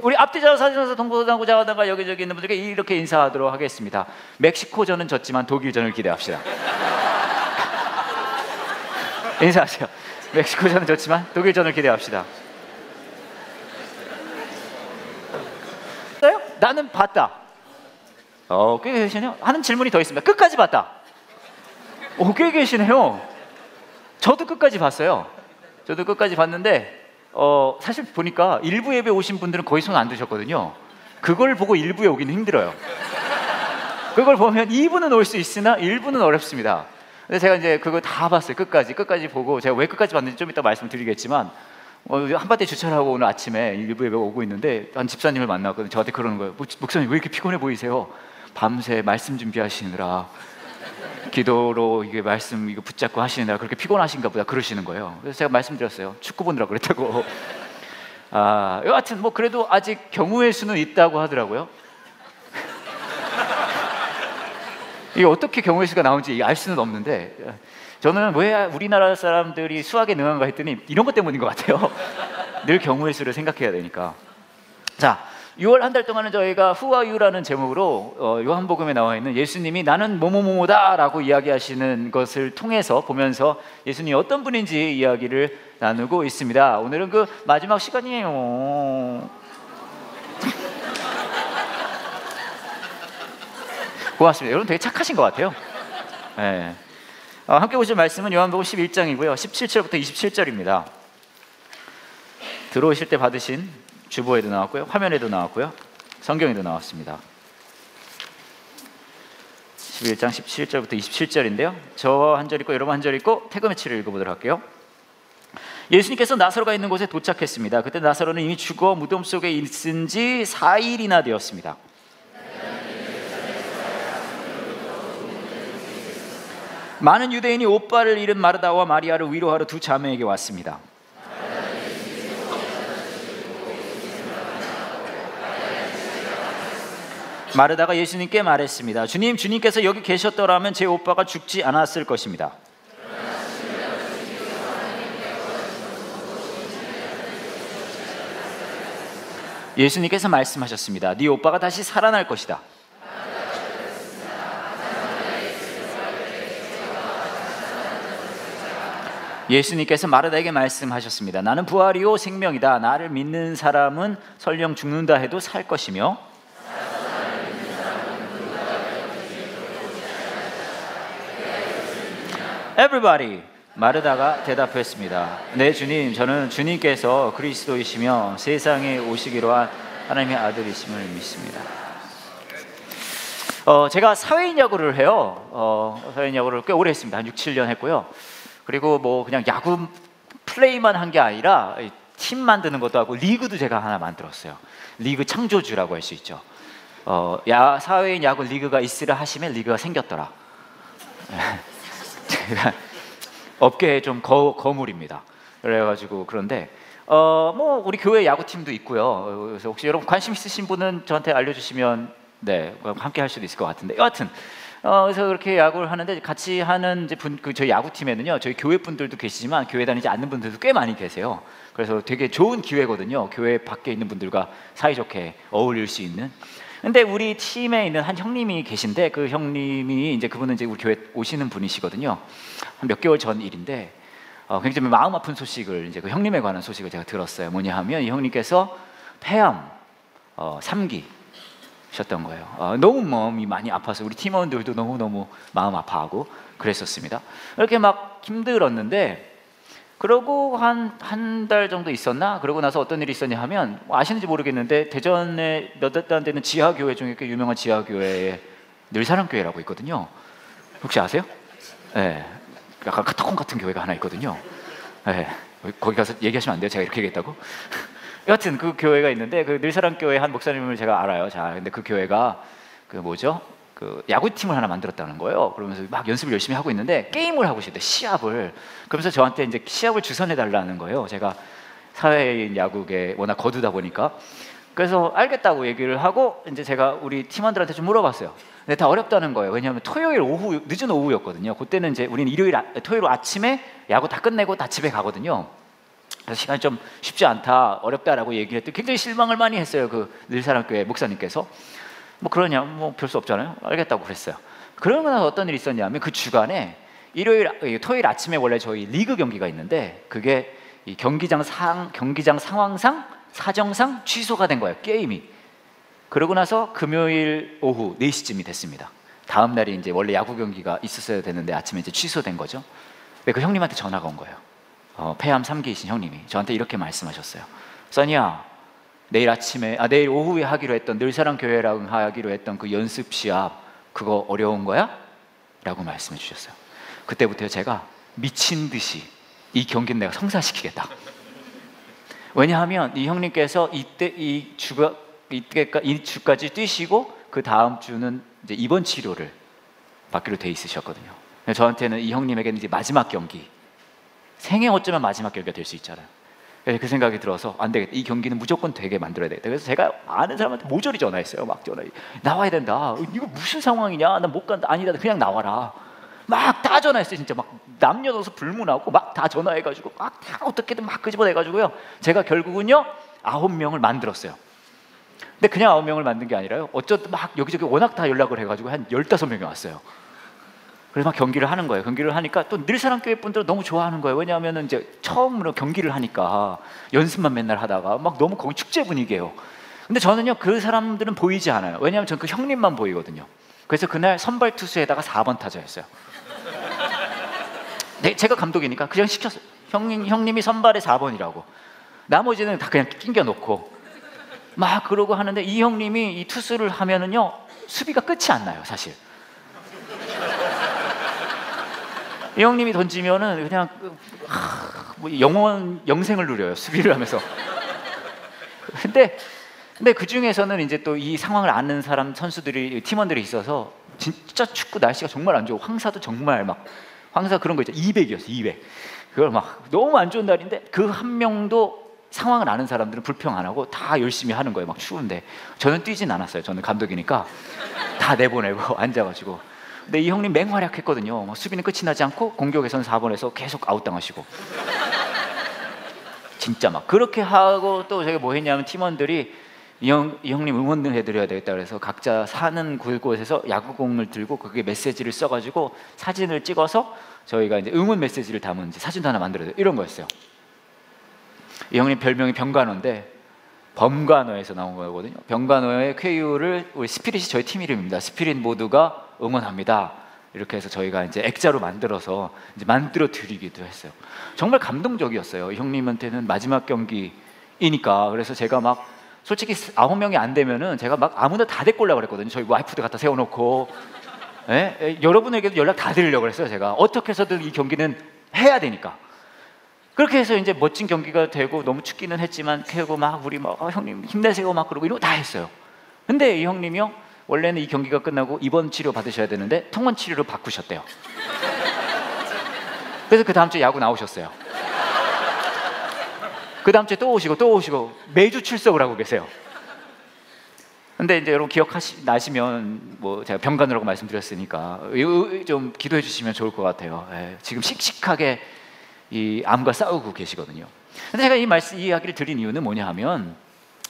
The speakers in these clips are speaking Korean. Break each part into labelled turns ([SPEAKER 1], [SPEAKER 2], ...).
[SPEAKER 1] 우리 앞뒤자 사진사 동부장구자가 여기저기 있는 분들께 이렇게 인사하도록 하겠습니다. 멕시코전은 졌지만 독일전을 기대합시다. 인사하세요. 멕시코전은 졌지만 독일전을 기대합시다. 나는 봤다. 꽤 계시네요. 하는 질문이 더 있습니다. 끝까지 봤다. 꽤 계시네요. 저도 끝까지 봤어요. 저도 끝까지 봤는데 사실 보니까 일부 예배 오신 분들은 거의 손 안 드셨거든요. 그걸 보고 일부에 오기는 힘들어요. 그걸 보면 2부는 올 수 있으나 1부는 어렵습니다. 근데 제가 이제 그거 다 봤어요. 끝까지 보고 제가 왜 끝까지 봤는지 좀 이따 말씀드리겠지만 한밭에 주차를 하고 오늘 아침에 일부 예배가 오고 있는데 한 집사님을 만났거든요. 저한테 그러는 거예요. 목사님 왜 이렇게 피곤해 보이세요? 밤새 말씀 준비하시느라 기도로 이게 말씀 이거 붙잡고 하시느라 그렇게 피곤하신가 보다 그러시는 거예요. 그래서 제가 말씀드렸어요. 축구 보느라고 그랬다고. 여하튼 뭐 그래도 아직 경우의 수는 있다고 하더라고요. 이게 어떻게 경우의 수가 나온지 알 수는 없는데 저는 왜 우리나라 사람들이 수학에 능한가 했더니 이런 것 때문인 것 같아요. 늘 경우의 수를 생각해야 되니까. 자, 6월 한 달 동안은 저희가 Who are you라는 제목으로 요한복음에 나와 있는 예수님이 나는 뭐뭐뭐다 라고 이야기하시는 것을 통해서 보면서 예수님이 어떤 분인지 이야기를 나누고 있습니다. 오늘은 그 마지막 시간이에요. 고맙습니다. 여러분 되게 착하신 것 같아요. 네. 함께 보실 말씀은 요한복음 11장이고요 17절부터 27절입니다 들어오실 때 받으신 주보에도 나왔고요 화면에도 나왔고요 성경에도 나왔습니다. 11장 17절부터 27절인데요 저 한 절 읽고 여러분 한 절 읽고 태그 매치를 읽어보도록 할게요. 예수님께서 나사로가 있는 곳에 도착했습니다. 그때 나사로는 이미 죽어 무덤 속에 있은 지 4일이나 되었습니다. 많은 유대인이 오빠를 잃은 마르다와 마리아를 위로하러 두 자매에게 왔습니다. 마르다가 예수님께 말했습니다. 주님께서 여기 계셨더라면 제 오빠가 죽지 않았을 것입니다. 예수님께서 말씀하셨습니다. 네 오빠가 다시 살아날 것이다. 예수님께서 마르다에게 말씀하셨습니다. 나는 부활이요 생명이다. 나를 믿는 사람은 설령 죽는다 해도 살 것이며 Everybody 마르다가 대답했습니다. 네 주님, 저는 주님께서 그리스도이시며 세상에 오시기로 한 하나님의 아들이심을 믿습니다. 제가 사회인 야구를 해요. 사회인 야구를 꽤 오래 했습니다. 한 6, 7년 했고요. 그리고 뭐 그냥 야구 플레이만 한 게 아니라 팀 만드는 것도 하고 리그도 제가 하나 만들었어요. 리그 창조주라고 할 수 있죠. 사회인 야구 리그가 있으라 하시면 리그가 생겼더라. 제가 업계에 좀 거물입니다. 그래가지고 그런데 뭐 우리 교회 야구팀도 있고요. 그래서 혹시 여러분 관심 있으신 분은 저한테 알려주시면 네 함께 할 수도 있을 것 같은데 여하튼 그래서 그렇게 야구를 하는데 같이 하는 이제 저희 야구팀에는요 저희 교회 분들도 계시지만 교회 다니지 않는 분들도 꽤 많이 계세요. 그래서 되게 좋은 기회거든요. 교회 밖에 있는 분들과 사이좋게 어울릴 수 있는. 근데 우리 팀에 있는 한 형님이 계신데 그 형님이 이제 그분은 이제 우리 교회 오시는 분이시거든요. 한 몇 개월 전 일인데 굉장히 마음 아픈 소식을 이제 그 형님에 관한 소식을 제가 들었어요. 뭐냐 하면 이 형님께서 폐암 3기 셨던 거예요. 너무 마음이 많이 아파서 우리 팀원들도 너무너무 마음 아파하고 그랬었습니다. 이렇게 막 힘들었는데 그러고 한 달 정도 있었나? 그러고 나서 어떤 일이 있었냐 하면 아시는지 모르겠는데 대전에 몇 안 되는 지하교회 중에 꽤 유명한 지하교회에 늘사랑교회라고 있거든요. 혹시 아세요? 네, 약간 카타콤 같은 교회가 하나 있거든요. 네, 거기 가서 얘기하시면 안 돼요. 제가 이렇게 얘기했다고. 여하튼 그 교회가 있는데 그 늘사랑교회 한 목사님을 제가 알아요. 자, 근데 그 교회가 그 야구팀을 하나 만들었다는 거예요. 그러면서 막 연습을 열심히 하고 있는데 게임을 하고 있어요. 시합을. 그러면서 저한테 이제 시합을 주선해 달라는 거예요. 제가 사회인 야구에 워낙 거두다 보니까. 그래서 알겠다고 얘기를 하고 이제 제가 우리 팀원들한테 좀 물어봤어요. 근데 다 어렵다는 거예요. 왜냐하면 토요일 오후, 늦은 오후였거든요. 그때는 이제 우리는 토요일 아침에 야구 다 끝내고 다 집에 가거든요. 그래서 시간이 좀 쉽지 않다, 어렵다라고 얘기를 했더니 굉장히 실망을 많이 했어요. 그 늘사랑교회 목사님께서. 뭐 그러냐, 뭐 별 수 없잖아요. 알겠다고 그랬어요. 그러고 나서 어떤 일이 있었냐면 그 주간에 토요일 아침에 원래 저희 리그 경기가 있는데 그게 이 경기장 상황상 사정상 취소가 된 거예요, 게임이. 그러고 나서 금요일 오후 4시쯤이 됐습니다. 다음 날이 이제 원래 야구 경기가 있었어야 되는데 아침에 이제 취소된 거죠. 그 형님한테 전화가 온 거예요. 폐암 3기이신 형님이 저한테 이렇게 말씀하셨어요. 써니야, 내일 오후에 하기로 했던 늘사랑 교회랑 하기로 했던 그 연습 시합 그거 어려운 거야? 라고 말씀해 주셨어요. 그때부터 제가 미친 듯이 이 경기는 내가 성사시키겠다. 왜냐하면 이 형님께서 이 주까지 뛰시고 그 다음 주는 이제 입원 치료를 받기로 돼 있으셨거든요. 저한테는 이 형님에게는 이제 마지막 경기, 생애 어쩌면 마지막 경기가 될 수 있잖아요. 그래서 그 생각이 들어서 안 되겠다, 이 경기는 무조건 되게 만들어야 되겠다. 그래서 제가 아는 사람한테 모조리 전화했어요. 막 나와야 된다, 이거 무슨 상황이냐, 나 못 간다, 아니다, 그냥 나와라. 막 다 전화했어요. 진짜 막 남녀노소 불문하고 막 다 전화해가지고 막 다 어떻게든 막 끄집어내가지고요, 제가 결국은요 9명을 만들었어요. 근데 그냥 9명을 만든 게 아니라요, 어쩌다 막 여기저기 워낙 다 연락을 해가지고 한 15명이 왔어요. 그래서 막 경기를 하는 거예요. 경기를 하니까 또 늘사랑교회 분들은 너무 좋아하는 거예요. 왜냐하면 이제 처음으로 경기를 하니까 연습만 맨날 하다가 막 너무 거기 축제 분위기예요. 근데 저는요 그 사람들은 보이지 않아요. 왜냐하면 저는 그 형님만 보이거든요. 그래서 그날 선발 투수에다가 4번 타자였어요. 네, 제가 감독이니까 그냥 시켰어요. 형님이 선발에 4번이라고. 나머지는 다 그냥 낑겨 놓고 막 그러고 하는데, 이 형님이 이 투수를 하면은요 수비가 끝이 안 나요, 사실. 이 형님이 던지면은 그냥 뭐 영생을 누려요, 수비를 하면서. 근데 그 중에서는 이제 또 이 상황을 아는 팀원들이 있어서, 진짜 축구 날씨가 정말 안 좋고 황사도 정말 막 황사 그런 거 있죠, 200이었어 200. 그걸 막 너무 안 좋은 날인데 그 한 명도 상황을 아는 사람들은 불평 안 하고 다 열심히 하는 거예요. 막 추운데 저는 뛰진 않았어요. 저는 감독이니까 다 내보내고 앉아가지고. 근데 이 형님 맹활약했거든요. 막 수비는 끝이 나지 않고 공격에서는 4번에서 계속 아웃당하시고. 진짜 막 그렇게 하고, 또 제가 뭐 했냐면 팀원들이 이 형님 응원을 해드려야 되겠다 그래서 각자 사는 곳에서 야구공을 들고 그게 메시지를 써가지고 사진을 찍어서 저희가 이제 응원 메시지를 담은 이제 사진도 하나 만들어야 돼, 이런 거였어요. 이 형님 별명이 병간호인데 범간호에서 나온 거거든요. 병간호의 쾌유를 우리 스피릿이 저희 팀 이름입니다. 스피릿 모두가 응원합니다. 이렇게 해서 저희가 이제 액자로 만들어서 이제 만들어 드리기도 했어요. 정말 감동적이었어요. 이 형님한테는 마지막 경기이니까. 그래서 제가 막 솔직히 9명이 안 되면은 제가 막 아무나 다 데리고 오려고 그랬거든요. 저희 와이프도 갖다 세워놓고. 여러분에게도 연락 다 드리려고 했어요. 제가 어떻게 해서든 이 경기는 해야 되니까. 그렇게 해서 이제 멋진 경기가 되고 너무 춥기는 했지만 캐고 막 우리 막 형님 힘내세요 막 그러고 이러고 다 했어요. 근데 이 형님이요, 원래는 이 경기가 끝나고 입원 치료 받으셔야 되는데 통원 치료로 바꾸셨대요. 그래서 그 다음 주에 야구 나오셨어요. 그 다음 주에 또 오시고 매주 출석을 하고 계세요. 근데 이제 여러분 나시면 뭐 제가 병간호라고 말씀드렸으니까 좀 기도해 주시면 좋을 것 같아요. 지금 씩씩하게 이 암과 싸우고 계시거든요. 근데 제가 이 이야기를 드린 이유는 뭐냐 하면,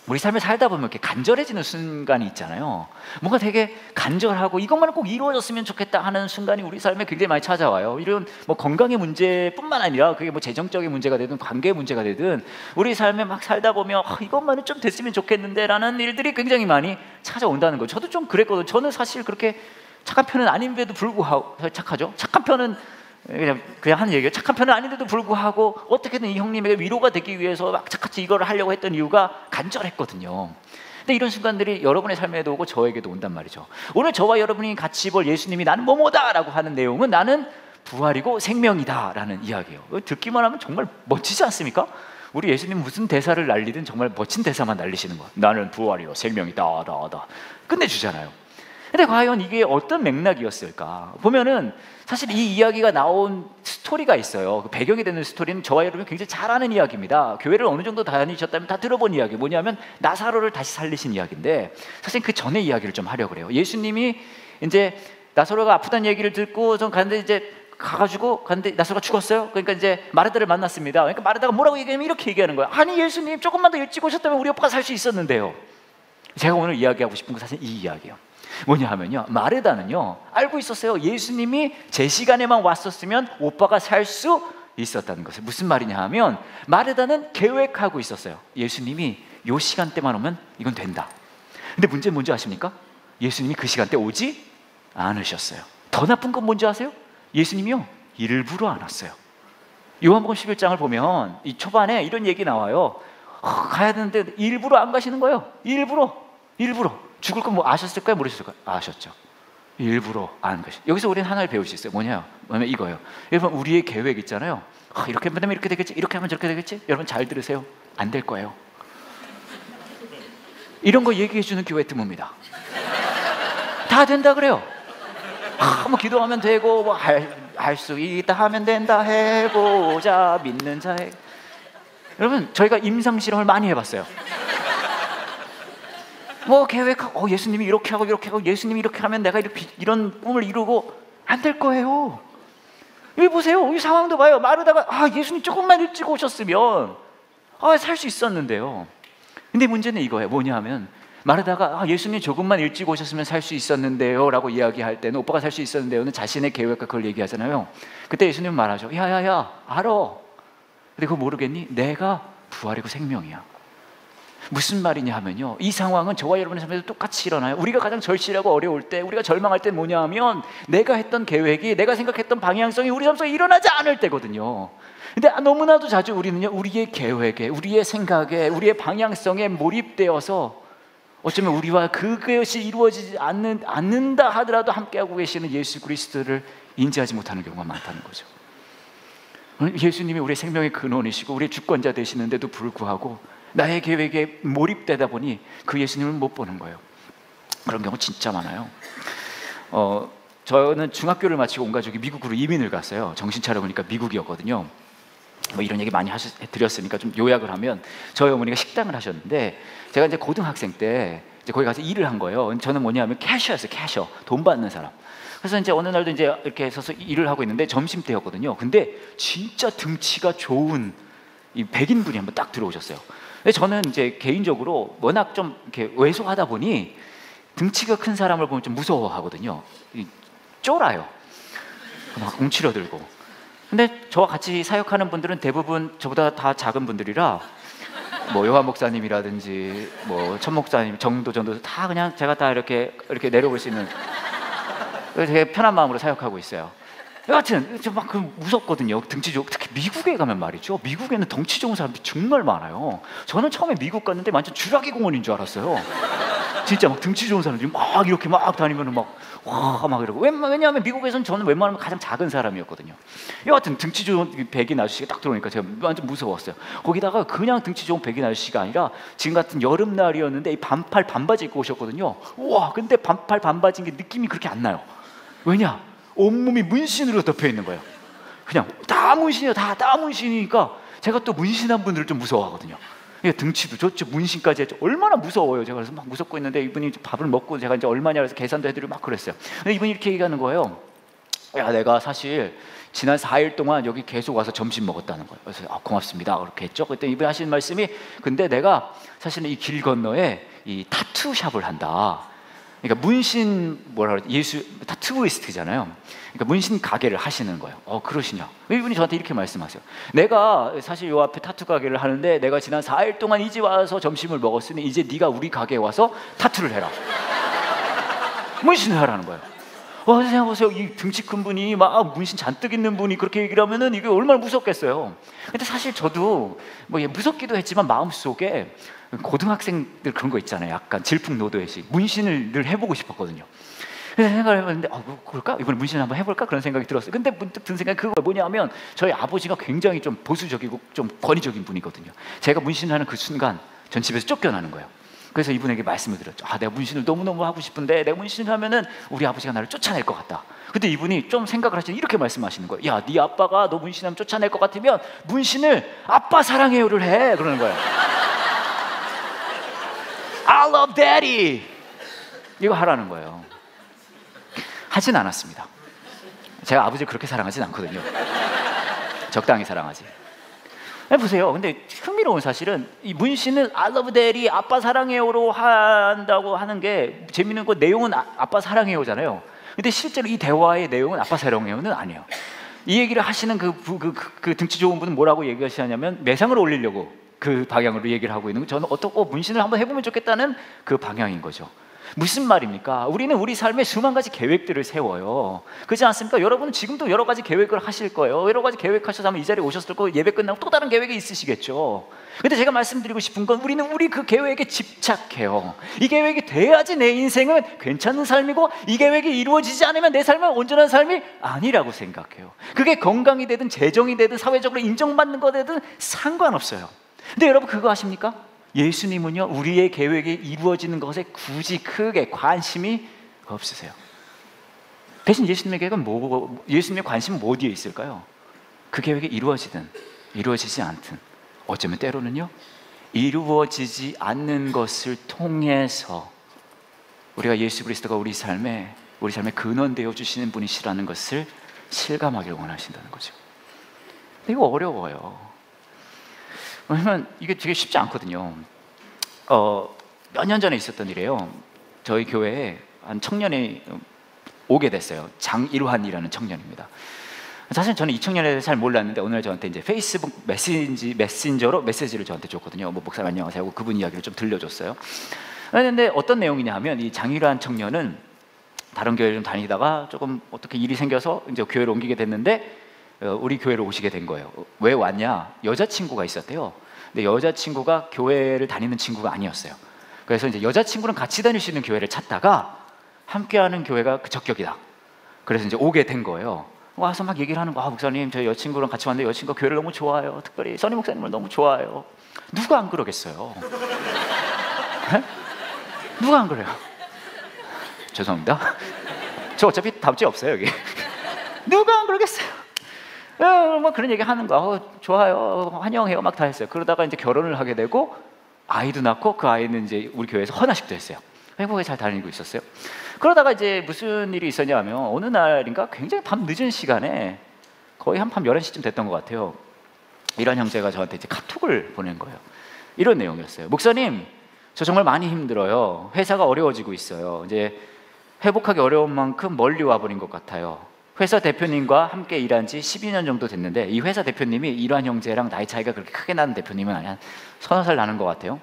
[SPEAKER 1] 우리 삶을 살다 보면 이렇게 간절해지는 순간이 있잖아요. 뭔가 되게 간절하고 이것만은 꼭 이루어졌으면 좋겠다 하는 순간이 우리 삶에 굉장히 많이 찾아와요. 이런 뭐 건강의 문제뿐만 아니라 그게 뭐 재정적인 문제가 되든 관계 문제가 되든 우리 삶에 막 살다 보면 이것만은 좀 됐으면 좋겠는데 라는 일들이 굉장히 많이 찾아온다는 거예요. 저도 좀 그랬거든요. 저는 사실 그렇게 착한 편은 아닌데도 불구하고, 착하죠? 착한 편은 그냥 하는 얘기예요. 착한 편은 아닌데도 불구하고 어떻게든 이 형님에게 위로가 되기 위해서 막 착같이 이걸 하려고 했던 이유가 간절했거든요. 근데 이런 순간들이 여러분의 삶에도 오고 저에게도 온단 말이죠. 오늘 저와 여러분이 같이 볼 예수님이 나는 뭐뭐다 라고 하는 내용은 나는 부활이고 생명이다 라는 이야기예요. 듣기만 하면 정말 멋지지 않습니까? 우리 예수님 무슨 대사를 날리든 정말 멋진 대사만 날리시는 거예요. 나는 부활이요 생명이다 다 끝내주잖아요. 근데 과연 이게 어떤 맥락이었을까? 보면은 사실 이 이야기가 나온 스토리가 있어요. 그 배경이 되는 스토리는 저와 여러분이 굉장히 잘 아는 이야기입니다. 교회를 어느 정도 다니셨다면 다 들어본 이야기. 뭐냐면 나사로를 다시 살리신 이야기인데, 사실 그 전의 이야기를 좀 하려고 그래요. 예수님이 이제 나사로가 아프다는 얘기를 듣고 좀 갔는데 이제 가가지고 갔는데 나사로가 죽었어요. 그러니까 이제 마르다를 만났습니다. 그러니까 마르다가 뭐라고 얘기하면 이렇게 얘기하는 거예요. 아니 예수님 조금만 더 일찍 오셨다면 우리 오빠가 살 수 있었는데요. 제가 오늘 이야기하고 싶은 건 사실 이 이야기예요. 뭐냐 하면요, 마르다는요 알고 있었어요. 예수님이 제 시간에만 왔었으면 오빠가 살 수 있었다는 것을. 무슨 말이냐 하면 마르다는 계획하고 있었어요. 예수님이 요 시간대만 오면 이건 된다. 근데 문제는 뭔지 아십니까? 예수님이 그 시간대 오지 않으셨어요. 더 나쁜 건 뭔지 아세요? 예수님이요 일부러 안 왔어요. 요한복음 11장을 보면 이 초반에 이런 얘기 나와요. 가야 되는데 일부러 안 가시는 거예요. 일부러 죽을 건 뭐 아셨을까요? 모르셨을까요? 아셨죠. 일부러 안 가시. 여기서 우리는 하나를 배울 수 있어요. 뭐냐면 이거예요. 여러분 우리의 계획 있잖아요. 이렇게 하면 이렇게 되겠지, 이렇게 하면 저렇게 되겠지. 여러분 잘 들으세요. 안 될 거예요. 이런 거 얘기해 주는 교회 드뭅니다. 다 된다 그래요. 뭐 기도하면 되고 뭐 할 수 있다 하면 된다 해보자 믿는 자에. 여러분 저희가 임상 실험을 많이 해봤어요. 뭐 계획하고 예수님이 이렇게 하고 예수님이 이렇게 하면 내가 이런 꿈을 이루고 안 될 거예요. 여기 보세요. 이 상황도 봐요. 마르다가 예수님 조금만 일찍 오셨으면 살 수 있었는데요. 근데 문제는 이거예요. 뭐냐 하면 마르다가 예수님 조금만 일찍 오셨으면 살 수 있었는데요 라고 이야기할 때는, 오빠가 살 수 있었는데요는 자신의 계획과 그걸 얘기하잖아요. 그때 예수님은 말하죠. 야야야 알아. 근데 그거 모르겠니? 내가 부활이고 생명이야. 무슨 말이냐 하면요, 이 상황은 저와 여러분의 삶에도 똑같이 일어나요. 우리가 가장 절실하고 어려울 때, 우리가 절망할 때 뭐냐 하면 내가 했던 계획이, 내가 생각했던 방향성이 우리 삶 속에 일어나지 않을 때거든요. 근데 너무나도 자주 우리는요 우리의 계획에, 우리의 생각에, 우리의 방향성에 몰입되어서 어쩌면 우리와 그것이 이루어지지 않는다 하더라도 함께하고 계시는 예수 그리스도를 인지하지 못하는 경우가 많다는 거죠. 예수님이 우리의 생명의 근원이시고 우리의 주권자 되시는데도 불구하고 나의 계획에 몰입되다 보니 그 예수님을 못 보는 거예요. 그런 경우 진짜 많아요. 저는 중학교를 마치고 온 가족이 미국으로 이민을 갔어요. 정신 차려보니까 미국이었거든요. 뭐 이런 얘기 많이 드렸으니까 좀 요약을 하면, 저희 어머니가 식당을 하셨는데 제가 이제 고등학생 때 이제 거기 가서 일을 한 거예요. 저는 뭐냐면 캐셔였어요. 캐셔, 돈 받는 사람. 그래서 이제 어느 날도 이제 이렇게 서서 일을 하고 있는데 점심 때였거든요. 근데 진짜 등치가 좋은 이 백인 분이 한번 딱 들어오셨어요. 근데 저는 이제 개인적으로 워낙 좀 이렇게 왜소하다 보니 등치가 큰 사람을 보면 좀 무서워하거든요. 쫄아요. 막 움츠러들고. 근데 저와 같이 사역하는 분들은 대부분 저보다 다 작은 분들이라, 뭐 요한 목사님이라든지 뭐 천 목사님, 정도 다 그냥 제가 다 이렇게 내려볼 수 있는, 되게 편한 마음으로 사역하고 있어요. 여하튼 막 무섭거든요. 등치 좋고, 특히 미국에 가면 말이죠. 미국에는 덩치 좋은 사람들이 정말 많아요. 저는 처음에 미국 갔는데 완전 쥐라기 공원인 줄 알았어요. 진짜 막 등치 좋은 사람들이 막 이렇게 막 다니면 막 이러고. 왜냐하면 미국에서는 저는 웬만하면 가장 작은 사람이었거든요. 여하튼 등치 좋은 백인 아저씨가 딱 들어오니까 제가 완전 무서웠어요. 거기다가 그냥 등치 좋은 백인 아저씨가 아니라 지금 같은 여름날이었는데 이 반팔 반바지 입고 오셨거든요. 우와, 근데 반팔 반바지인 게 느낌이 그렇게 안 나요. 왜냐? 온몸이 문신으로 덮여 있는 거예요. 그냥 다 문신이에요. 다 문신이니까 제가 또 문신한 분들을 좀 무서워하거든요. 등치도 좋죠. 문신까지 했죠. 얼마나 무서워요. 제가 그래서 막 무섭고 있는데 이분이 밥을 먹고 제가 이제 얼마냐 그래서 계산도 해드리고 막 그랬어요. 근데 이분이 이렇게 얘기하는 거예요. 야, 내가 사실 지난 4일 동안 여기 계속 와서 점심 먹었다는 거예요. 그래서 고맙습니다 그렇게 했죠. 그때 이분이 하시는 말씀이, 근데 내가 사실은 이 길 건너에 이 타투 샵을 한다. 그러니까 문신 뭐라 그러지? 예수 타투이스트잖아요. 그러니까 문신 가게를 하시는 거예요. 그러시냐? 이분이 저한테 이렇게 말씀하세요. 내가 사실 요 앞에 타투 가게를 하는데 내가 지난 4일 동안 이 집 와서 점심을 먹었으니 이제 네가 우리 가게에 와서 타투를 해라. 문신을 하라는 거예요. 생각해보세요. 이 등치 큰 분이 막 문신 잔뜩 있는 분이 그렇게 얘기를 하면은 이게 얼마나 무섭겠어요. 근데 사실 저도 뭐 무섭기도 했지만 마음속에 고등학생들 그런 거 있잖아요. 약간 질풍노도의식, 문신을 늘 해보고 싶었거든요. 그래서 생각을 해봤는데 그럴까? 이번에 문신 한번 해볼까? 그런 생각이 들었어요. 근데 문득 든 생각이 그거 뭐냐면 저희 아버지가 굉장히 좀 보수적이고 좀 권위적인 분이거든요. 제가 문신을 하는 그 순간 전 집에서 쫓겨나는 거예요. 그래서 이분에게 말씀을 드렸죠. 내가 문신을 너무너무 하고 싶은데 내가 문신을 하면은 우리 아버지가 나를 쫓아낼 것 같다. 근데 이분이 좀 생각을 하시니 이렇게 말씀하시는 거예요. 야, 네 아빠가 너 문신하면 쫓아낼 것 같으면 문신을 아빠 사랑해요를 해. 그러는 거예요. I love daddy. 이거 하라는 거예요. 하진 않았습니다. 제가 아버지를 그렇게 사랑하진 않거든요. 적당히 사랑하지. 보세요. 근데 흥미로운 사실은 이 문신은 I love daddy, 아빠 사랑해요로 한다고 하는 게 재밌는 거, 내용은 아빠 사랑해요잖아요. 근데 실제로 이 대화의 내용은 아빠 사랑해요는 아니에요. 이 얘기를 하시는 그 등치 좋은 분은 뭐라고 얘기하시냐면 매상을 올리려고 그 방향으로 얘기를 하고 있는 거. 저는 문신을 한번 해보면 좋겠다는 그 방향인 거죠. 무슨 말입니까? 우리는 우리 삶에 수만 가지 계획들을 세워요. 그렇지 않습니까? 여러분은 지금도 여러 가지 계획을 하실 거예요. 여러 가지 계획하셔서 아마 이 자리에 오셨을 거고, 예배 끝나고 또 다른 계획이 있으시겠죠. 근데 제가 말씀드리고 싶은 건 우리 그 계획에 집착해요. 이 계획이 돼야지 내 인생은 괜찮은 삶이고, 이 계획이 이루어지지 않으면 내 삶은 온전한 삶이 아니라고 생각해요. 그게 건강이 되든 재정이 되든 사회적으로 인정받는 거 되든 상관없어요. 근데 여러분 그거 아십니까? 예수님은요, 우리의 계획이 이루어지는 것에 굳이 크게 관심이 없으세요. 대신 예수님의 계획은 예수님의 관심은 뭐 어디에 있을까요? 그 계획이 이루어지든 이루어지지 않든, 어쩌면 때로는요, 이루어지지 않는 것을 통해서 우리가 예수 그리스도가 우리 삶의 근원되어 주시는 분이시라는 것을 실감하기를 원하신다는 거죠. 근데 이거 어려워요. 왜냐면 이게 되게 쉽지 않거든요. 몇 년 전에 있었던 일이에요. 저희 교회에 한 청년이 오게 됐어요. 장일환이라는 청년입니다. 사실 저는 이 청년에 대해서 잘 몰랐는데 오늘 저한테 이제 페이스북 메신저로 메시지를 저한테 줬거든요. 목사님 안녕하세요 하고 그분 이야기를 좀 들려줬어요. 그런데 어떤 내용이냐 하면, 이 장일환 청년은 다른 교회를 좀 다니다가 조금 어떻게 일이 생겨서 이제 교회를 옮기게 됐는데 우리 교회로 오시게 된 거예요. 왜 왔냐? 여자친구가 있었대요. 근데 여자친구가 교회를 다니는 친구가 아니었어요. 그래서 이제 여자친구랑 같이 다닐 수 있는 교회를 찾다가 함께하는 교회가 그 적격이다. 그래서 이제 오게 된 거예요. 와서 막 얘기를 하는 거, 목사님 저희 여자친구랑 같이 왔는데 여자친구가 교회를 너무 좋아해요. 특별히 선임 목사님을 너무 좋아해요. 누가 안 그러겠어요? 네? 누가 안 그래요? 죄송합니다. 저 어차피 다음 주에 없어요 여기. 누가 안 그러겠어요? 뭐 그런 얘기 하는 거, 좋아요, 환영해요, 막 다 했어요. 그러다가 이제 결혼을 하게 되고 아이도 낳고, 그 아이는 이제 우리 교회에서 헌화식도 했어요. 행복하게 잘 다니고 있었어요. 그러다가 이제 무슨 일이 있었냐면, 어느 날인가 굉장히 밤 늦은 시간에, 거의 한 밤 11시쯤 됐던 것 같아요. 이런 형제가 저한테 이제 카톡을 보낸 거예요. 이런 내용이었어요. 목사님, 저 정말 많이 힘들어요. 회사가 어려워지고 있어요. 이제 회복하기 어려운 만큼 멀리 와버린 것 같아요. 회사 대표님과 함께 일한 지 12년 정도 됐는데, 이 회사 대표님이 일환 형제랑 나이 차이가 그렇게 크게 나는 대표님은 아니야. 서너 살 나는 것 같아요.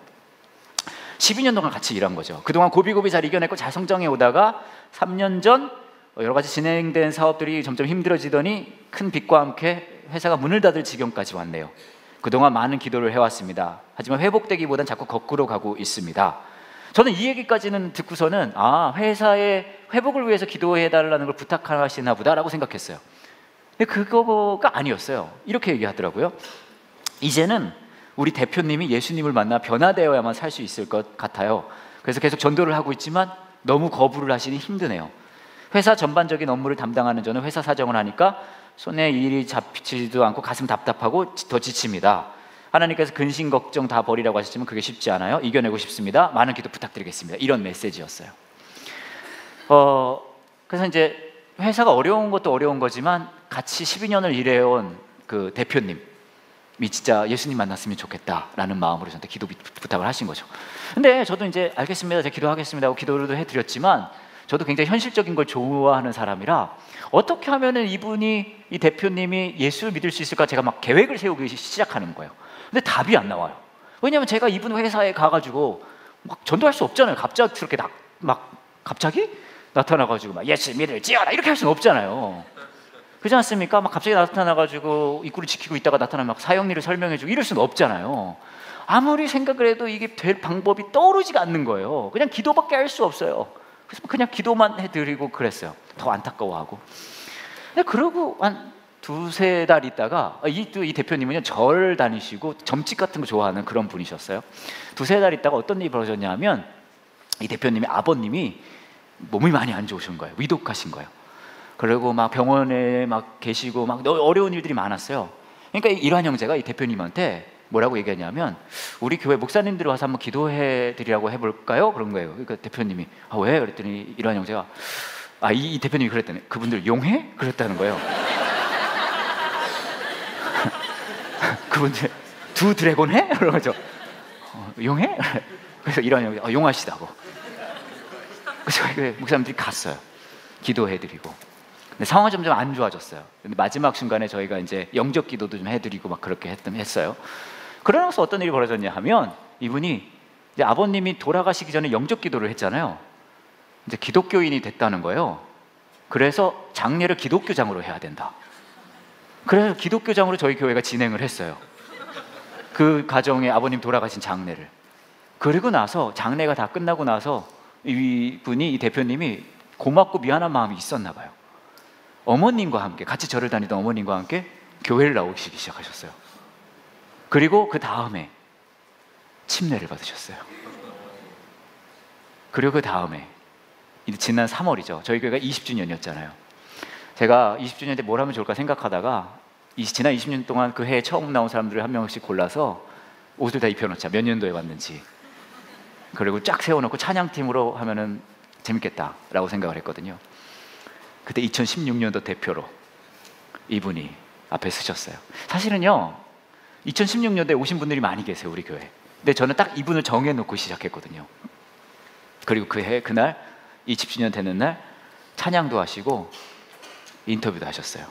[SPEAKER 1] 12년 동안 같이 일한 거죠. 그동안 고비고비 잘 이겨냈고 잘 성장해 오다가 3년 전 여러 가지 진행된 사업들이 점점 힘들어지더니 큰 빚과 함께 회사가 문을 닫을 지경까지 왔네요. 그동안 많은 기도를 해왔습니다. 하지만 회복되기보단 자꾸 거꾸로 가고 있습니다. 저는 이 얘기까지는 듣고서는 회사의 회복을 위해서 기도해달라는 걸 부탁하시나 보다라고 생각했어요. 근데 그거가 아니었어요. 이렇게 얘기하더라고요. 이제는 우리 대표님이 예수님을 만나 변화되어야만 살 수 있을 것 같아요. 그래서 계속 전도를 하고 있지만 너무 거부를 하시니 힘드네요. 회사 전반적인 업무를 담당하는 저는 회사 사정을 하니까 손에 일이 잡히지도 않고 가슴 답답하고 더 지칩니다. 하나님께서 근심 걱정 다 버리라고 하셨지만 그게 쉽지 않아요. 이겨내고 싶습니다. 많은 기도 부탁드리겠습니다. 이런 메시지였어요. 그래서 이제 회사가 어려운 것도 어려운 거지만 같이 12년을 일해온 그 대표님이 진짜 예수님 만났으면 좋겠다라는 마음으로 저한테 기도 부탁을 하신 거죠. 근데 저도 이제 알겠습니다, 제가 기도하겠습니다 하고 기도를 해드렸지만, 저도 굉장히 현실적인 걸 좋아하는 사람이라 어떻게 하면은 이 대표님이 예수를 믿을 수 있을까, 제가 막 계획을 세우기 시작하는 거예요. 근데 답이 안 나와요. 왜냐하면 제가 이분 회사에 가가지고 막 전도할 수 없잖아요. 갑자기 그렇게 갑자기 나타나가지고 막 예수 믿을지어다 이렇게 할 수는 없잖아요. 그렇지 않습니까? 막 갑자기 나타나가지고 입구를 지키고 있다가 나타나면 막 사형리를 설명해주고 이럴 수는 없잖아요. 아무리 생각을 해도 이게 될 방법이 떠오르지가 않는 거예요. 그냥 기도밖에 할 수 없어요. 그래서 그냥 기도만 해드리고 그랬어요. 더 안타까워하고. 근데 그러고 한 두세 달 있다가 이 대표님은요, 절 다니시고 점집 같은 거 좋아하는 그런 분이셨어요. 두세 달 있다가 어떤 일이 벌어졌냐면, 이 대표님의 아버님이 몸이 많이 안 좋으신 거예요. 위독하신 거예요. 그리고 막 병원에 막 계시고 막 어려운 일들이 많았어요. 그러니까 일환 형제가 이 대표님한테 뭐라고 얘기하냐면, 우리 교회 목사님들이 와서 한번 기도해 드리라고 해볼까요? 그런 거예요. 그러니까 대표님이 왜? 그랬더니 일환 형제가 이 대표님이 그랬다네. 그분들 용해? 그랬다는 거예요. 그분들 두 드래곤 해? 그러죠. 용해? 그래서 이런 형제 용하시다고. 그래서 목사님들이 갔어요. 기도해드리고. 근데 상황이 점점 안 좋아졌어요. 근데 마지막 순간에 저희가 이제 영적 기도도 좀 해드리고 막 그렇게 했어요. 그러면서 어떤 일이 벌어졌냐 하면 이분이 이제 아버님이 돌아가시기 전에 영적 기도를 했잖아요. 이제 기독교인이 됐다는 거예요. 그래서 장례를 기독교장으로 해야 된다. 그래서 기독교장으로 저희 교회가 진행을 했어요. 그 가정에 아버님 돌아가신 장례를. 그리고 나서 장례가 다 끝나고 나서 이 대표님이 고맙고 미안한 마음이 있었나 봐요. 어머님과 함께, 같이 절을 다니던 어머님과 함께 교회를 나오시기 시작하셨어요. 그리고 그 다음에 침례를 받으셨어요. 그리고 그 다음에 지난 3월이죠. 저희 교회가 20주년이었잖아요. 제가 20주년 때 뭘 하면 좋을까 생각하다가 지난 20년 동안 그 해에 처음 나온 사람들을 한 명씩 골라서 옷을 다 입혀놓자. 몇 년도에 왔는지. 그리고 쫙 세워놓고 찬양팀으로 하면은 재밌겠다라고 생각을 했거든요. 그때 2016년도 대표로 이분이 앞에 서셨어요. 사실은요 2016년도에 오신 분들이 많이 계세요, 우리 교회. 근데 저는 딱 이분을 정해놓고 시작했거든요. 그리고 그날 20주년 되는 날 찬양도 하시고 인터뷰도 하셨어요.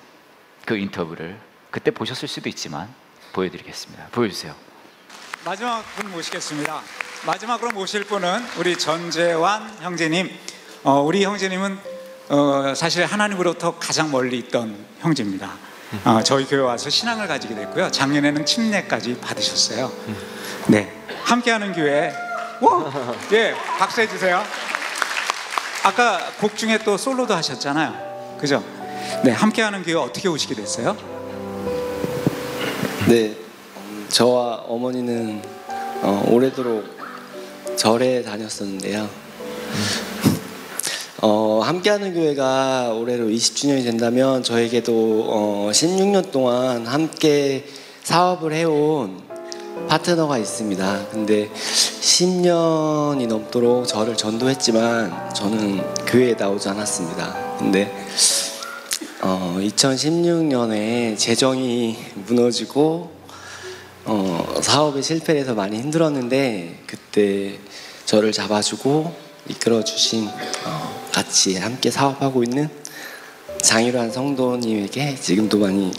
[SPEAKER 1] 그 인터뷰를 그때 보셨을 수도 있지만 보여드리겠습니다. 보여주세요.
[SPEAKER 2] 마지막 분 모시겠습니다. 마지막으로 모실 분은 우리 전재환 형제님. 우리 형제님은 사실 하나님으로부터 가장 멀리 있던 형제입니다. 저희 교회 와서 신앙을 가지게 됐고요. 작년에는 침례까지 받으셨어요. 네, 함께하는 교회. 예, 박수 해주세요. 아까 곡 중에 또 솔로도 하셨잖아요, 그죠? 네, 함께하는 교회 어떻게 오시게 됐어요?
[SPEAKER 3] 네, 저와 어머니는 오래도록 절에 다녔었는데요. 함께하는 교회가 올해로 20주년이 된다면 저에게도 16년 동안 함께 사업을 해온 파트너가 있습니다. 근데 10년이 넘도록 저를 전도했지만 저는 교회에 나오지 않았습니다. 근데 2016년에 재정이 무너지고 사업에 실패를 해서 많이 힘들었는데 그때 저를 잡아주고 이끌어주신 같이 함께 사업하고 있는 장일환 성도님에게 지금도 많이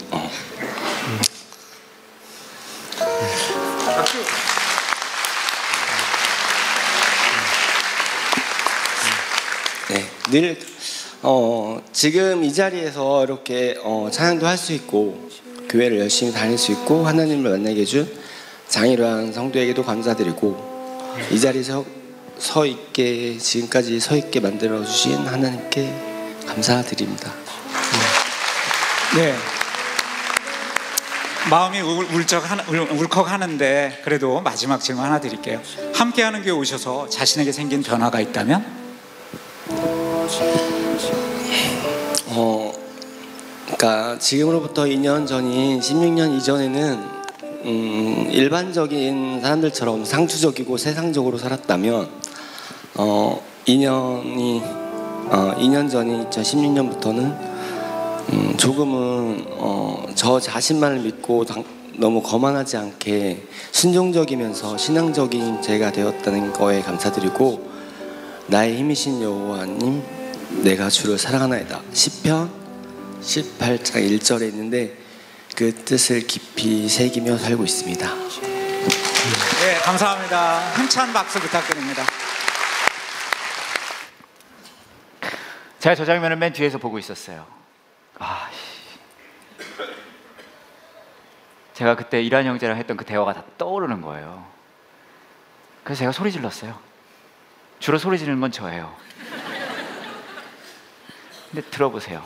[SPEAKER 3] 네, 늘 지금 이 자리에서 이렇게 찬양도 할 수 있고 교회를 열심히 다닐 수 있고 하나님을 만나게 해준 장일환 성도에게도 감사드리고 이 자리에서 지금까지 서 있게 만들어 주신 하나님께 감사드립니다.
[SPEAKER 2] 네, 마음이 울컥하는데 그래도 마지막 질문 하나 드릴게요. 함께하는 교회 오셔서 자신에게 생긴 변화가 있다면?
[SPEAKER 3] 그러니까 지금으로부터 2년 전인 16년 이전에는 일반적인 사람들처럼 상투적이고 세상적으로 살았다면 2년 전인 2016년부터는 조금은 저 자신만을 믿고 너무 거만하지 않게 순종적이면서 신앙적인 제가 되었다는 거에 감사드리고 나의 힘이신 여호와님 내가 주를 사랑하나이다 시편 18장 1절에 있는데 그 뜻을 깊이 새기며 살고 있습니다.
[SPEAKER 2] 네, 감사합니다. 힘찬 박수 부탁드립니다.
[SPEAKER 1] 제가 저 장면을 맨 뒤에서 보고 있었어요. 제가 그때 이란 형제랑 했던 그 대화가 다 떠오르는 거예요. 그래서 제가 소리 질렀어요. 주로 소리 지르는 건 저예요. 근데 들어보세요.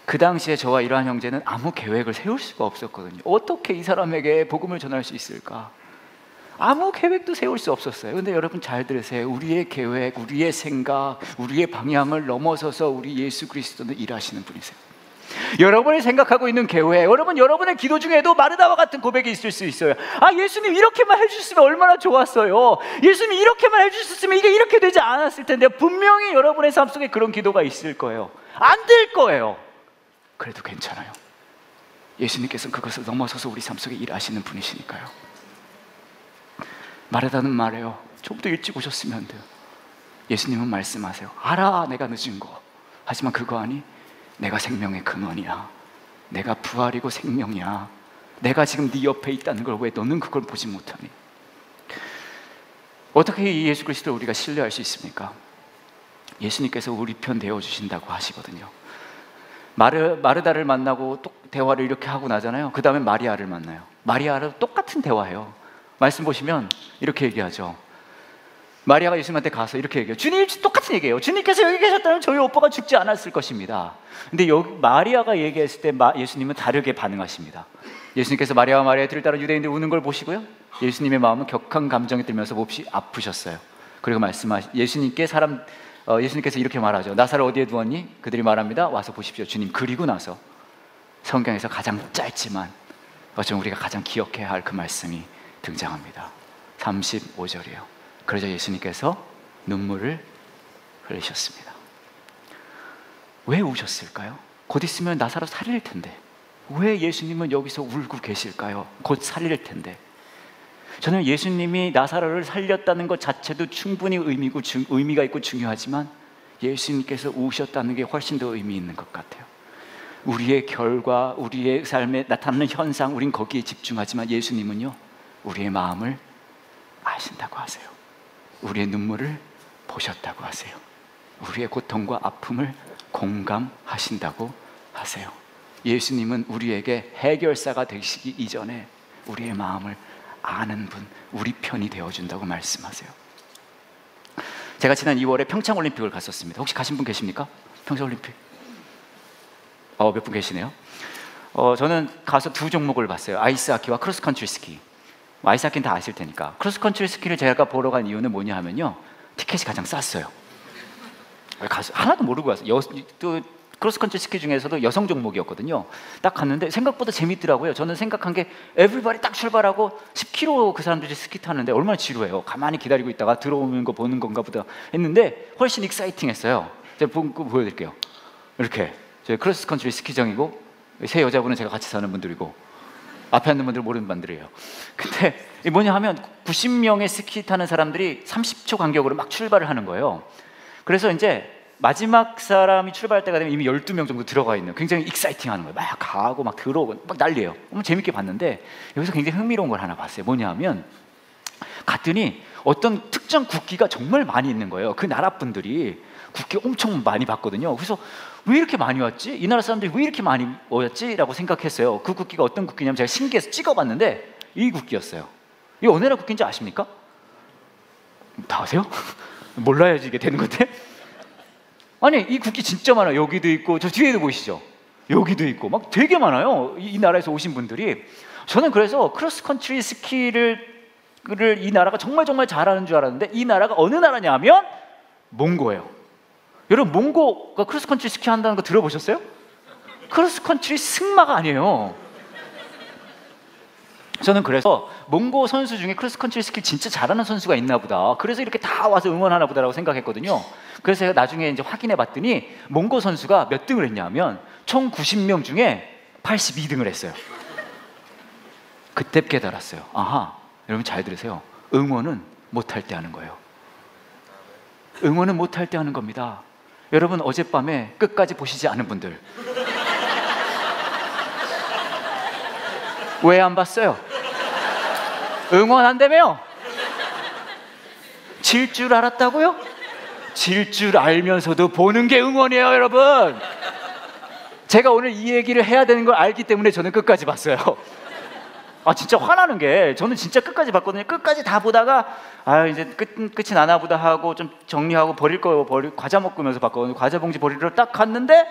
[SPEAKER 1] 그 당시에 저와 이러한 형제는 아무 계획을 세울 수가 없었거든요. 어떻게 이 사람에게 복음을 전할 수 있을까? 아무 계획도 세울 수 없었어요. 근데 여러분 잘 들으세요. 우리의 계획, 우리의 생각, 우리의 방향을 넘어서서 우리 예수 그리스도는 일하시는 분이세요. 여러분이 생각하고 있는 교회, 여러분의 기도 중에도 마르다와 같은 고백이 있을 수 있어요. 아, 예수님 이렇게만 해주셨으면 얼마나 좋았어요. 예수님 이렇게만 해주셨으면 이게 이렇게 되지 않았을 텐데. 분명히 여러분의 삶 속에 그런 기도가 있을 거예요. 안 될 거예요. 그래도 괜찮아요. 예수님께서는 그것을 넘어서서 우리 삶 속에 일하시는 분이시니까요. 마르다는 말해요. 좀 더 일찍 오셨으면 안 돼요. 예수님은 말씀하세요. 알아, 내가 늦은 거. 하지만 그거 아니? 내가 생명의 근원이야. 내가 부활이고 생명이야. 내가 지금 네 옆에 있다는 걸 왜 너는 그걸 보지 못하니? 어떻게 이 예수 그리스도를 우리가 신뢰할 수 있습니까? 예수님께서 우리 편 되어주신다고 하시거든요. 마르다를 만나고 대화를 이렇게 하고 나잖아요. 그 다음에 마리아를 만나요. 마리아랑 똑같은 대화해요. 말씀 보시면 이렇게 얘기하죠. 마리아가 예수님한테 가서 이렇게 얘기해요. 주님, 똑같은 얘기예요. 주님께서 여기 계셨다면 저희 오빠가 죽지 않았을 것입니다. 근데 여기 마리아가 얘기했을 때 예수님은 다르게 반응하십니다. 예수님께서 마리아와 마리아들을 따라 유대인들이 우는 걸 보시고요, 예수님의 마음은 격한 감정이 들면서 몹시 아프셨어요. 그리고 예수님께서 이렇게 말하죠. 나사를 어디에 두었니? 그들이 말합니다. 와서 보십시오, 주님. 그리고 나서 성경에서 가장 짧지만 어쩌면 우리가 가장 기억해야 할 그 말씀이 등장합니다. 35절이에요. 그러자 예수님께서 눈물을 흘리셨습니다. 왜 우셨을까요? 곧 있으면 나사로 살릴 텐데 왜 예수님은 여기서 울고 계실까요? 곧 살릴 텐데. 저는 예수님이 나사로를 살렸다는 것 자체도 충분히 의미가 있고 중요하지만 예수님께서 우셨다는 게 훨씬 더 의미 있는 것 같아요. 우리의 결과, 우리의 삶에 나타나는 현상, 우린 거기에 집중하지만 예수님은요, 우리의 마음을 아신다고 하세요. 우리의 눈물을 보셨다고 하세요. 우리의 고통과 아픔을 공감하신다고 하세요. 예수님은 우리에게 해결사가 되시기 이전에 우리의 마음을 아는 분, 우리 편이 되어준다고 말씀하세요. 제가 지난 2월에 평창올림픽을 갔었습니다. 혹시 가신 분 계십니까? 평창올림픽? 몇 분 계시네요. 저는 가서 두 종목을 봤어요. 아이스하키와 크로스컨트리 스키. 아이스하키는 다 아실 테니까. 크로스컨트리 스키를 제가 보러 간 이유는 뭐냐 하면요, 티켓이 가장 쌌어요. 가서 하나도 모르고 왔어요. 또 크로스컨트리 스키 중에서도 여성 종목이었거든요. 딱 갔는데 생각보다 재밌더라고요. 저는 생각한 게 에브리바디 딱 출발하고 10km 그 사람들이 스키 타는데 얼마나 지루해요. 가만히 기다리고 있다가 들어오는 거 보는 건가 보다 했는데 훨씬 익사이팅했어요. 제가 보여드릴게요. 이렇게 저희 크로스컨트리 스키장이고, 세 여자분은 제가 같이 사는 분들이고 앞에 앉는 분들 모르는 분들이에요. 근데 뭐냐 하면 90명의 스키 타는 사람들이 30초 간격으로 막 출발을 하는 거예요. 그래서 이제 마지막 사람이 출발할 때가 되면 이미 12명 정도 들어가 있는, 굉장히 익사이팅하는 거예요. 막 가고 막 들어오고 막 난리예요. 너무 재밌게 봤는데 여기서 굉장히 흥미로운 걸 하나 봤어요. 뭐냐 하면 갔더니 어떤 특정 국기가 정말 많이 있는 거예요. 그 나라 분들이 국기 엄청 많이 봤거든요. 그래서 왜 이렇게 많이 왔지? 이 나라 사람들이 왜 이렇게 많이 모였지? 라고 생각했어요. 그 국기가 어떤 국기냐면 제가 신기해서 찍어봤는데 이 국기였어요. 이게 어느 나라 국기인지 아십니까? 다 아세요? 몰라야지 이게 되는 건데. 아니, 이 국기 진짜 많아요. 여기도 있고 저 뒤에도 보이시죠? 여기도 있고 막 되게 많아요. 이 나라에서 오신 분들이. 저는 그래서 크로스컨트리 스키를 이 나라가 정말 잘하는 줄 알았는데 이 나라가 어느 나라냐면 몽고예요. 여러분, 몽고가 크로스컨트리 스키 한다는 거 들어보셨어요? 크로스컨트리 승마가 아니에요. 저는 그래서 몽고 선수 중에 크로스컨트리 스키 진짜 잘하는 선수가 있나 보다, 그래서 이렇게 다 와서 응원하나 보다라고 생각했거든요. 그래서 제가 나중에 이제 확인해 봤더니 몽고 선수가 몇 등을 했냐면 총 90명 중에 82등을 했어요. 그때 깨달았어요. 아하, 여러분 잘 들으세요. 응원은 못할 때 하는 거예요. 응원은 못할 때 하는 겁니다. 여러분, 어젯밤에 끝까지 보시지 않은 분들 왜 안 봤어요? 응원한다며요? 질 줄 알았다고요? 질 줄 알면서도 보는 게 응원이에요, 여러분. 제가 오늘 이 얘기를 해야 되는 걸 알기 때문에 저는 끝까지 봤어요. 진짜 화나는 게, 저는 진짜 끝까지 봤거든요. 끝까지 다 보다가 이제 끝이 나나 보다 하고 좀 정리하고 버릴 거 과자 먹으면서 봤거든요. 과자 봉지 버리러 딱 갔는데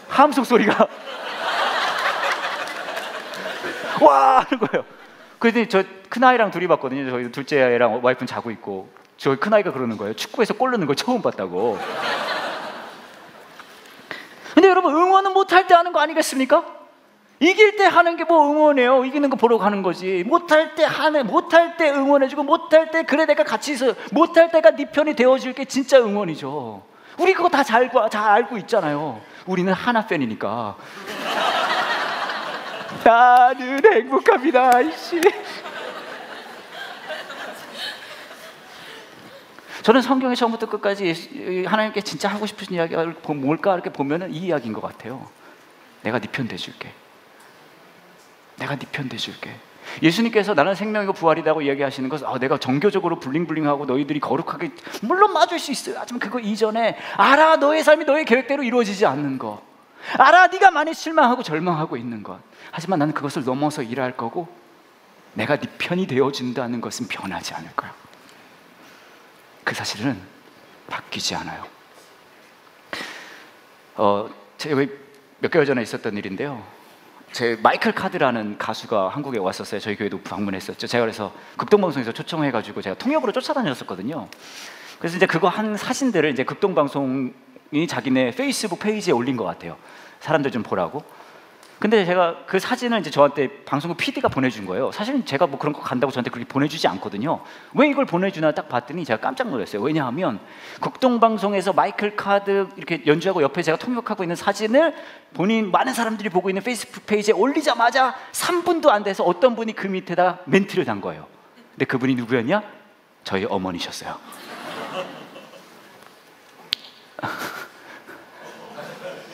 [SPEAKER 1] 함성 소리가 와 하는 거예요. 그랬더니 저 큰아이랑 둘이 봤거든요. 저희 둘째 아이랑 와이프는 자고 있고, 저희 큰아이가 그러는 거예요. 축구에서 골 넣는 걸 처음 봤다고. 근데 여러분 응원은 못할 때 하는 거 아니겠습니까? 이길 때 하는 게 뭐 응원이에요? 이기는 거 보러 가는 거지. 못할 때 응원해주고, 못할 때 그래 내가 같이 있어, 못할 때가 네 편이 되어줄 게 진짜 응원이죠. 우리 그거 다 잘 알고 있잖아요. 우리는 하나 팬이니까. 나는 행복합니다. 이씨. 저는 성경의 처음부터 끝까지 하나님께 진짜 하고 싶으신 이야기가 뭘까 이렇게 보면은 이 이야기인 것 같아요. 내가 네 편 돼줄게. 내가 네 편 돼줄게. 예수님께서 나는 생명이고 부활이라고 이야기하시는 것은 내가 정교적으로 블링블링하고 너희들이 거룩하게, 물론 맞을 수 있어요. 하지만 그거 이전에 알아, 너의 삶이 너의 계획대로 이루어지지 않는 것. 알아, 네가 많이 실망하고 절망하고 있는 것. 하지만 나는 그것을 넘어서 일할 거고 내가 네 편이 되어준다는 것은 변하지 않을 거야. 그 사실은 바뀌지 않아요. 제가 몇 개월 전에 있었던 일인데요. 제 마이클 카드라는 가수가 한국에 왔었어요. 저희 교회도 방문했었죠. 제가 그래서 극동방송에서 초청해가지고 제가 통역으로 쫓아다녔었거든요. 그래서 이제 그거 한 사진들을 이제 극동방송이 자기네 페이스북 페이지에 올린 것 같아요. 사람들 좀 보라고. 근데 제가 그 사진을 이제 저한테 방송국 PD가 보내준 거예요. 사실은 제가 뭐 그런 거 간다고 저한테 그렇게 보내주지 않거든요. 왜 이걸 보내주나 딱 봤더니 제가 깜짝 놀랐어요. 왜냐하면 극동방송에서 마이클 카드 이렇게 연주하고 옆에 제가 통역하고 있는 사진을 본인 많은 사람들이 보고 있는 페이스북 페이지에 올리자마자 3분도 안 돼서 어떤 분이 그 밑에다 멘트를 단 거예요. 근데 그분이 누구였냐? 저희 어머니셨어요.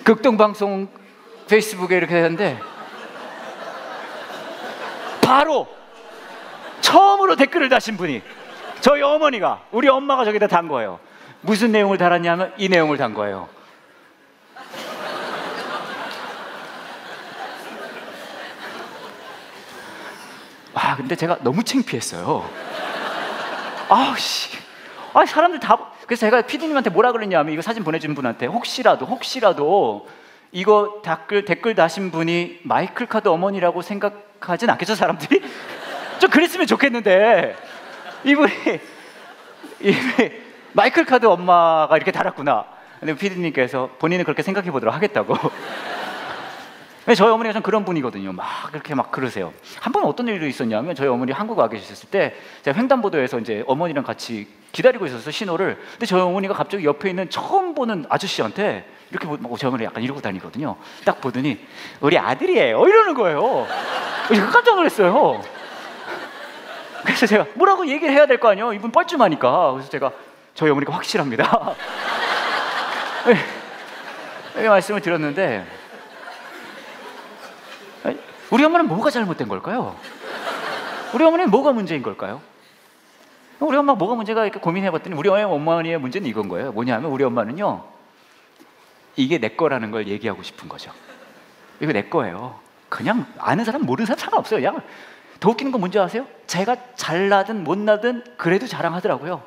[SPEAKER 1] 극동방송 페이스북에 이렇게 했는데 바로 처음으로 댓글을 다신 분이 저희 어머니가, 우리 엄마가 저기다 단 거예요. 무슨 내용을 달았냐면 이 내용을 단 거예요. 근데 제가 너무 창피했어요. 사람들 다. 그래서 제가 PD님한테 뭐라 그랬냐면, 이거 사진 보내준 분한테 혹시라도 이거 댓글 다신 분이 마이클 카드 어머니라고 생각하진 않겠죠, 사람들이? 좀 그랬으면 좋겠는데 이분이 마이클 카드 엄마가 이렇게 달았구나. 근데 PD님께서 본인은 그렇게 생각해 보도록 하겠다고. 저희 어머니가 좀 그런 분이거든요. 그렇게 그러세요. 한 번 어떤 일이 있었냐면, 저희 어머니 한국 와 계셨을 때 제가 횡단보도에서 이제 어머니랑 같이 기다리고 있었어요, 신호를. 근데 저희 어머니가 갑자기 옆에 있는 처음 보는 아저씨한테 이렇게 저희 어머니 약간 이러고 다니거든요. 딱 보더니 우리 아들이에요 이러는 거예요. 깜짝 놀랐어요. 그래서 제가 뭐라고 얘기를 해야 될 거 아니에요. 이분 뻘쭘하니까. 그래서 제가 저희 어머니가 확실합니다. 이렇게 말씀을 드렸는데, 우리 엄마는 뭐가 잘못된 걸까요? 우리 어머니는 뭐가 문제인 걸까요? 우리 엄마 뭐가 문제가, 이렇게 고민해봤더니 우리 어머니의 문제는 이건 거예요. 뭐냐면 우리 엄마는요, 이게 내 거라는 걸 얘기하고 싶은 거죠. 이거 내 거예요. 그냥 아는 사람 모르는 사람 상관없어요. 그냥. 더 웃기는 건 뭔지 아세요? 제가 잘나든 못나든 그래도 자랑하더라고요.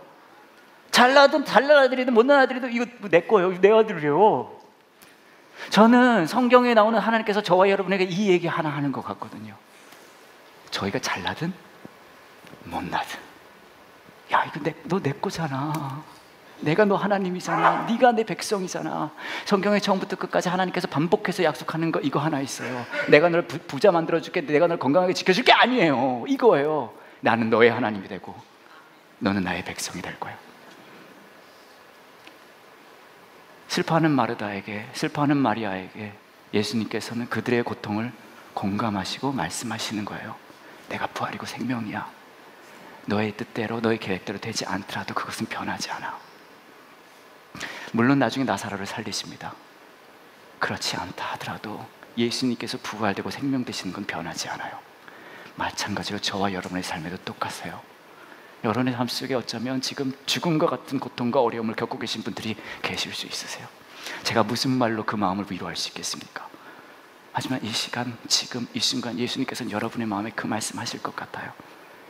[SPEAKER 1] 잘나든 잘난 아들이든 못난 아들이든 이거 내 거예요. 내 아들이에요. 저는 성경에 나오는 하나님께서 저와 여러분에게 이 얘기 하나 하는 것 같거든요. 저희가 잘나든 못나든, 야, 이거 너 내 거잖아. 내가 너 하나님이잖아. 네가 내 백성이잖아. 성경의 처음부터 끝까지 하나님께서 반복해서 약속하는 거 이거 하나 있어요. 내가 널 부자 만들어줄게, 내가 널 건강하게 지켜줄게, 아니에요. 이거예요. 나는 너의 하나님이 되고 너는 나의 백성이 될 거야. 슬퍼하는 마르다에게, 슬퍼하는 마리아에게 예수님께서는 그들의 고통을 공감하시고 말씀하시는 거예요. 내가 부활이고 생명이야. 너의 뜻대로, 너의 계획대로 되지 않더라도 그것은 변하지 않아. 물론 나중에 나사로를 살리십니다. 그렇지 않다 하더라도 예수님께서 부활되고 생명되시는 건 변하지 않아요. 마찬가지로 저와 여러분의 삶에도 똑같아요. 여러분의 삶 속에 어쩌면 지금 죽음과 같은 고통과 어려움을 겪고 계신 분들이 계실 수 있으세요. 제가 무슨 말로 그 마음을 위로할 수 있겠습니까? 하지만 이 시간, 지금 이 순간 예수님께서는 여러분의 마음에 그 말씀하실 것 같아요.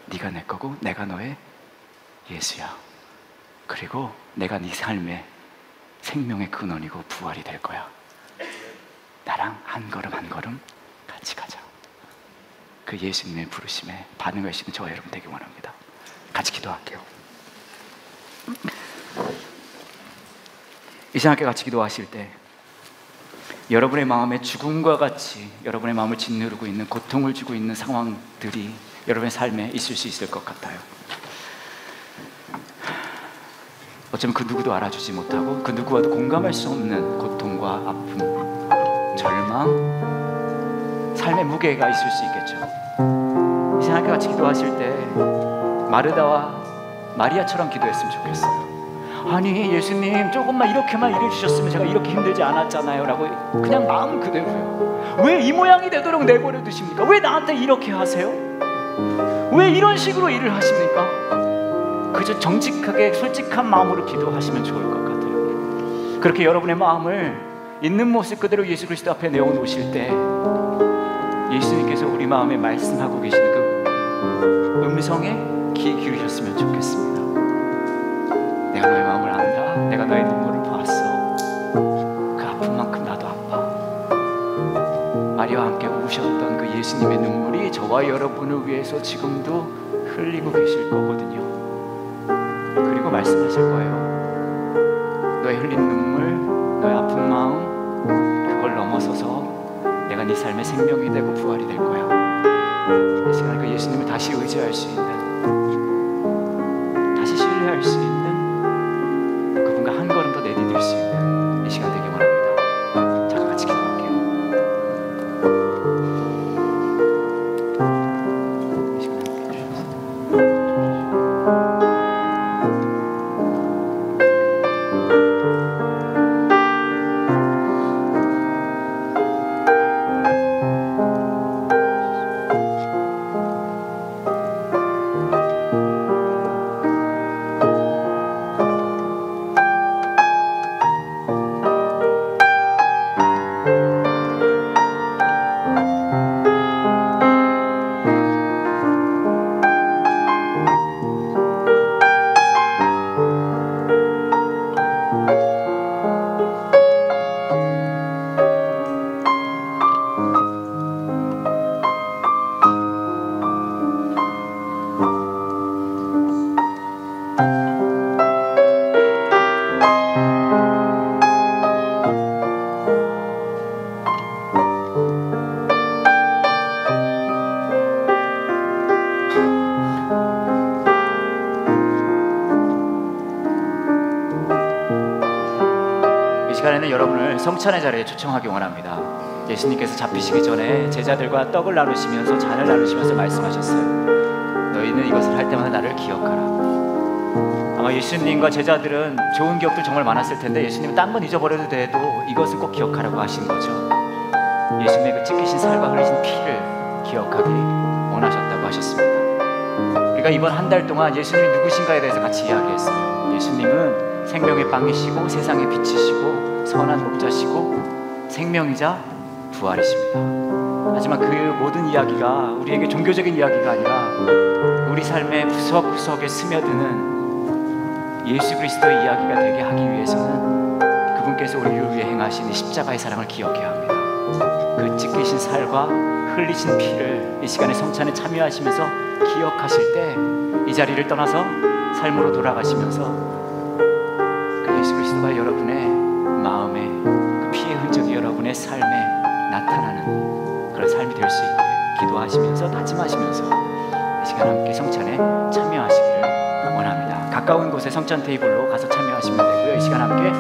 [SPEAKER 1] 네가 내 거고 내가 너의 예수야. 그리고 내가 네 삶의 생명의 근원이고 부활이 될 거야. 나랑 한 걸음 한 걸음 같이 가자. 그 예수님의 부르심에 반응할 수 있는 저와 여러분 되기 원합니다. 같이 기도할게요. 이 시간 함께 같이 기도하실 때 여러분의 마음에 죽음과 같이 여러분의 마음을 짓누르고 있는, 고통을 주고 있는 상황들이 여러분의 삶에 있을 수 있을 것 같아요. 어쩌면 그 누구도 알아주지 못하고 그 누구와도 공감할 수 없는 고통과 아픔, 절망, 삶의 무게가 있을 수 있겠죠. 이제 하나님께 같이 기도하실 때 마르다와 마리아처럼 기도했으면 좋겠어요. 아니 예수님, 조금만 이렇게만 일해 주셨으면 제가 이렇게 힘들지 않았잖아요 라고 그냥 마음 그대로요. 왜 이 모양이 되도록 내버려 두십니까? 왜 나한테 이렇게 하세요? 왜 이런 식으로 일을 하십니까? 그저 정직하게 솔직한 마음으로 기도하시면 좋을 것 같아요. 그렇게 여러분의 마음을 있는 모습 그대로 예수 그리스도 앞에 내어놓으실 때 예수님께서 우리 마음에 말씀하고 계시는 그 음성에 귀 기울이셨으면 좋겠습니다. 내가 너의 마음을 안다. 내가 너의 눈물을 봤어. 그 아픈 만큼 나도 아파. 마리아와 함께 우셨던 그 예수님의 눈물이 저와 여러분을 위해서 지금도 흘리고 계실 거거든요. 그리고 말씀하실 거예요. 너의 흘린 눈물, 너의 아픈 마음, 그걸 넘어서서 내가 네 삶의 생명이 되고 부활이 될 거야. 이 시간에 그 예수님을 다시 의지할 수 있는, 다시 신뢰할 수 있는, 그분과 한 걸음 더 내디딜 수 있는 이 시간 되기 원합니다. 자, 같이 기도할게요. 이 시간 함께 해주셔서 여러분을 성찬의 자리에 초청하기 원합니다. 예수님께서 잡히시기 전에 제자들과 떡을 나누시면서 잔을 나누시면서 말씀하셨어요. 너희는 이것을 할 때마다 나를 기억하라. 아마 예수님과 제자들은 좋은 기억들 정말 많았을 텐데 예수님은 딴 건 잊어버려도 돼도 이것은 꼭 기억하라고 하신 거죠. 예수님의 그 찢기신 살과 흘리신 피를 기억하기 원하셨다고 하셨습니다. 우리가 이번 한 달 동안 예수님이 누구신가에 대해서 같이 이야기했어요. 예수님은 생명의 빵이시고 세상의 빛이시고 선한 목자시고 생명이자 부활이십니다. 하지만 그 모든 이야기가 우리에게 종교적인 이야기가 아니라 우리 삶의 구석구석에 스며드는 예수 그리스도의 이야기가 되게 하기 위해서는 그분께서 우리를 위해 행하신 이 십자가의 사랑을 기억해야 합니다. 그 찢기신 살과 흘리신 피를 이 시간에 성찬에 참여하시면서 기억하실 때 이 자리를 떠나서 삶으로 돌아가시면서 그 예수 그리스도가 여러분의 마음에 그 피의 흔적이 여러분의 삶에 나타나는 그런 삶이 될 수 있게 기도하시면서 다짐하시면서 이 시간 함께 성찬에 참여하시기를 원합니다. 가까운 곳에 성찬 테이블로 가서 참여하시면 되고요. 이 시간 함께